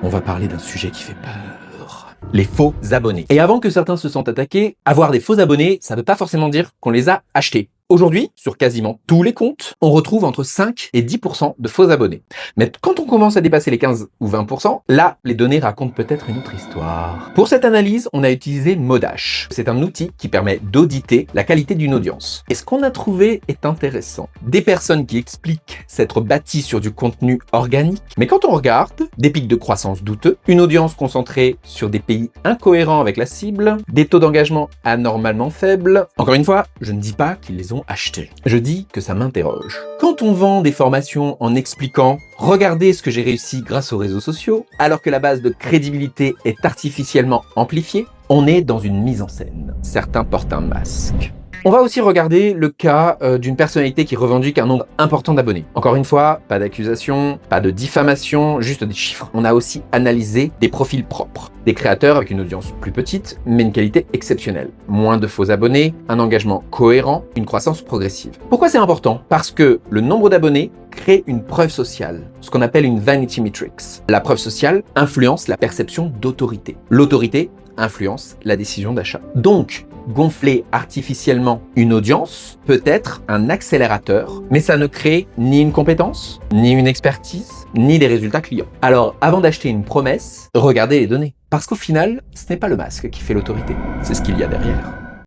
on va parler d'un sujet qui fait peur. Les faux abonnés. Et avant que certains se sentent attaqués, avoir des faux abonnés, ça ne veut pas forcément dire qu'on les a achetés. Aujourd'hui, sur quasiment tous les comptes, on retrouve entre 5 et 10% de faux abonnés. Mais quand on commence à dépasser les 15 ou 20%, là, les données racontent peut-être une autre histoire. Pour cette analyse, on a utilisé Modash. C'est un outil qui permet d'auditer la qualité d'une audience. Et ce qu'on a trouvé est intéressant. Des personnes qui expliquent s'être bâties sur du contenu organique, mais quand on regarde, des pics de croissance douteux, une audience concentrée sur des pays incohérents avec la cible, des taux d'engagement anormalement faibles. Encore une fois, je ne dis pas qu'ils les ont achetés. Je dis que ça m'interroge. Quand on vend des formations en expliquant « Regardez ce que j'ai réussi grâce aux réseaux sociaux », alors que la base de crédibilité est artificiellement amplifiée, on est dans une mise en scène. Certains portent un masque. On va aussi regarder le cas d'une personnalité qui revendique un nombre important d'abonnés. Encore une fois, pas d'accusation, pas de diffamation, juste des chiffres. On a aussi analysé des profils propres. Des créateurs avec une audience plus petite, mais une qualité exceptionnelle. Moins de faux abonnés, un engagement cohérent, une croissance progressive. Pourquoi c'est important? Parce que le nombre d'abonnés crée une preuve sociale, ce qu'on appelle une vanity metrics. La preuve sociale influence la perception d'autorité. L'autorité influence la décision d'achat. Donc, gonfler artificiellement une audience peut être un accélérateur, mais ça ne crée ni une compétence, ni une expertise, ni des résultats clients. Alors, avant d'acheter une promesse, regardez les données. Parce qu'au final, ce n'est pas le masque qui fait l'autorité, c'est ce qu'il y a derrière.